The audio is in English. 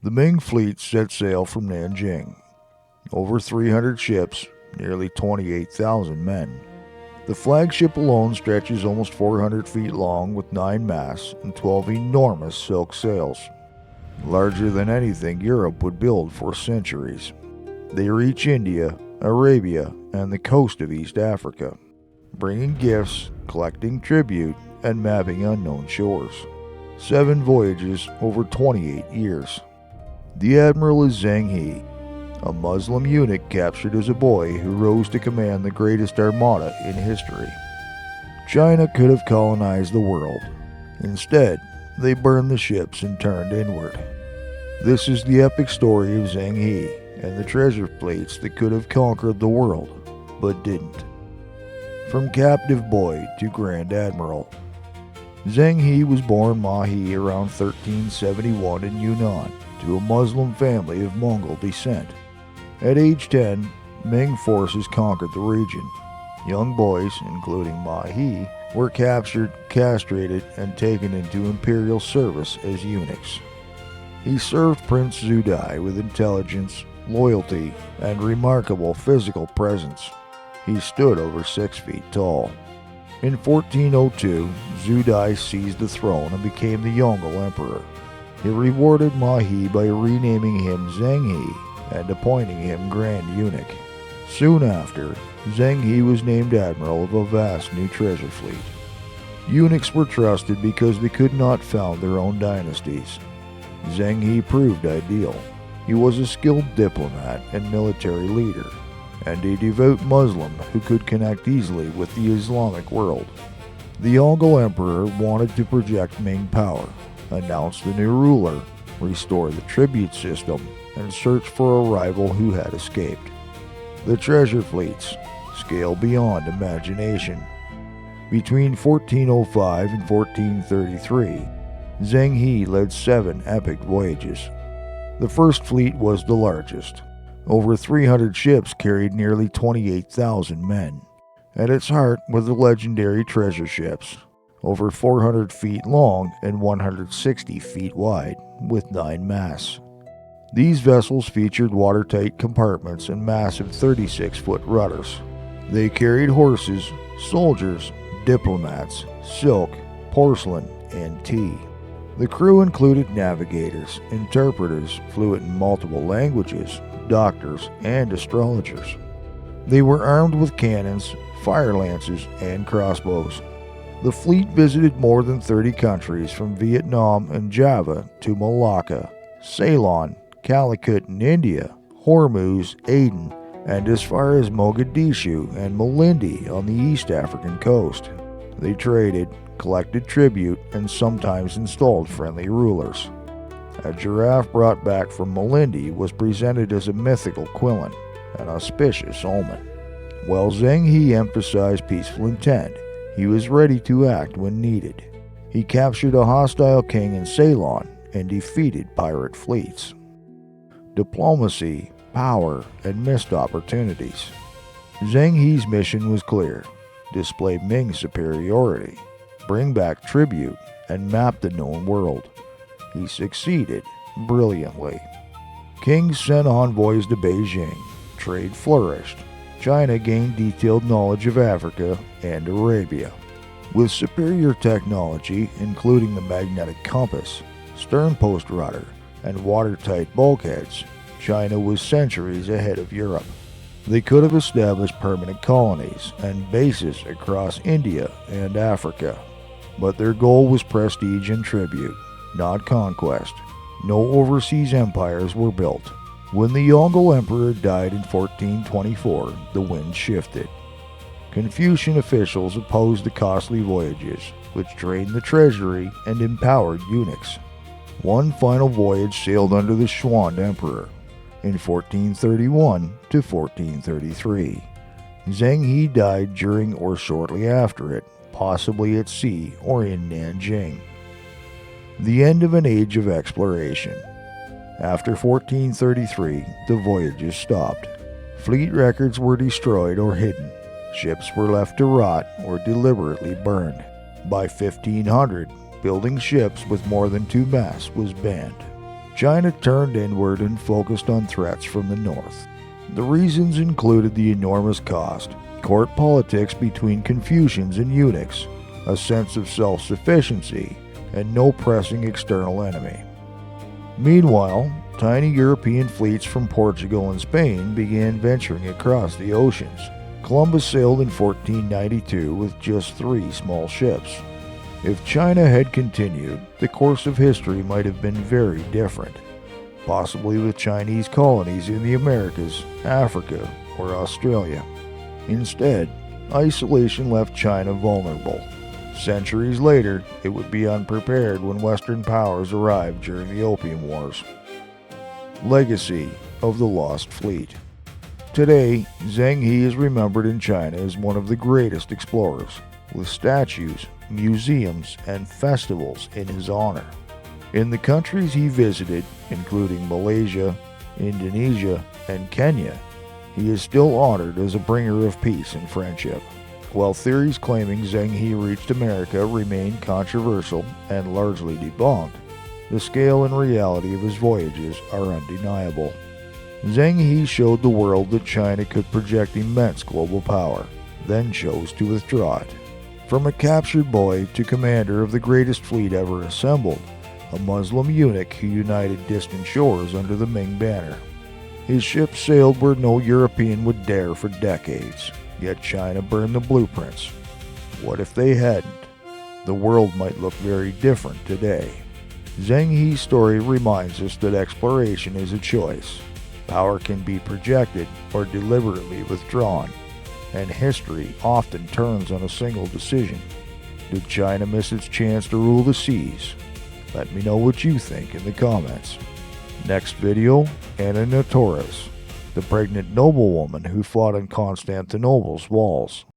The Ming fleet set sail from Nanjing. Over 300 ships, nearly 28,000 men. The flagship alone stretches almost 400 feet long with 9 masts and 12 enormous silk sails, larger than anything Europe would build for centuries. They reach India, Arabia, and the coast of East Africa, bringing gifts, collecting tribute, and mapping unknown shores. 7 voyages over 28 years. The Admiral is Zheng He, a Muslim eunuch captured as a boy who rose to command the greatest armada in history. China could have colonized the world. Instead, they burned the ships and turned inward. This is the epic story of Zheng He and the treasure fleets that could have conquered the world, but didn't. From captive boy to Grand Admiral. Zheng He was born Mahi around 1371 in Yunnan to a Muslim family of Mongol descent. At age 10, Ming forces conquered the region. Young boys, including Mahi, were captured, castrated, and taken into imperial service as eunuchs. He served Prince Zudai with intelligence, loyalty, and remarkable physical presence. He stood over 6 feet tall. In 1402, Zudai seized the throne and became the Yongle Emperor. He rewarded Mahi by renaming him Zheng He and appointing him Grand Eunuch. Soon after, Zheng He was named Admiral of a vast new treasure fleet. Eunuchs were trusted because they could not found their own dynasties. Zheng He proved ideal. He was a skilled diplomat and military leader, and a devout Muslim who could connect easily with the Islamic world. The Yongle Emperor wanted to project Ming power, announce the new ruler, restore the tribute system, and search for a rival who had escaped. The treasure fleets scale beyond imagination. Between 1405 and 1433, Zheng He led 7 epic voyages. The first fleet was the largest. Over 300 ships carried nearly 28,000 men. At its heart were the legendary treasure ships, over 400 feet long and 160 feet wide, with 9 masts. These vessels featured watertight compartments and massive 36-foot rudders. They carried horses, soldiers, diplomats, silk, porcelain, and tea. The crew included navigators, interpreters fluent in multiple languages, doctors, and astrologers. They were armed with cannons, fire lances, and crossbows. The fleet visited more than 30 countries from Vietnam and Java to Malacca, Ceylon, Calicut in India, Hormuz, Aden, and as far as Mogadishu and Malindi on the East African coast. They traded, collected tribute, and sometimes installed friendly rulers. A giraffe brought back from Malindi was presented as a mythical quillen, an auspicious omen. While Zheng He emphasized peaceful intent, he was ready to act when needed. He captured a hostile king in Ceylon and defeated pirate fleets. Diplomacy, power, and missed opportunities. Zheng He's mission was clear: display Ming's superiority, bring back tribute, and map the known world. He succeeded brilliantly. Kings sent envoys to Beijing. Trade flourished. China gained detailed knowledge of Africa and Arabia. With superior technology, including the magnetic compass, stern post rudder, and watertight bulkheads, China was centuries ahead of Europe. They could have established permanent colonies and bases across India and Africa. But their goal was prestige and tribute, not conquest. No overseas empires were built. When the Yongle Emperor died in 1424, the wind shifted. Confucian officials opposed the costly voyages, which drained the treasury and empowered eunuchs. One final voyage sailed under the Xuan Emperor in 1431 to 1433. Zheng He died during or shortly after it, possibly at sea or in Nanjing. The end of an age of exploration. After 1433, the voyages stopped. Fleet records were destroyed or hidden. Ships were left to rot or deliberately burned. By 1500, building ships with more than 2 masts was banned. China turned inward and focused on threats from the north. The reasons included the enormous cost, court politics between Confucians and eunuchs, a sense of self-sufficiency, and no pressing external enemy. Meanwhile, tiny European fleets from Portugal and Spain began venturing across the oceans. Columbus sailed in 1492 with just 3 small ships. If China had continued, the course of history might have been very different, possibly with Chinese colonies in the Americas, Africa, or Australia. Instead, isolation left China vulnerable. Centuries later, it would be unprepared when Western powers arrived during the Opium Wars. Legacy of the Lost Fleet. Today, Zheng He is remembered in China as one of the greatest explorers, with statues, museums, and festivals in his honor. In the countries he visited, including Malaysia, Indonesia, and Kenya, he is still honored as a bringer of peace and friendship. While theories claiming Zheng He reached America remain controversial and largely debunked, the scale and reality of his voyages are undeniable. Zheng He showed the world that China could project immense global power, then chose to withdraw it. From a captured boy to commander of the greatest fleet ever assembled, a Muslim eunuch who united distant shores under the Ming banner. His ships sailed where no European would dare for decades, yet China burned the blueprints. What if they hadn't? The world might look very different today. Zheng He's story reminds us that exploration is a choice. Power can be projected or deliberately withdrawn, and history often turns on a single decision. Did China miss its chance to rule the seas? Let me know what you think in the comments. Next video, Anna Torres, the pregnant noblewoman who fought on Constantinople's walls.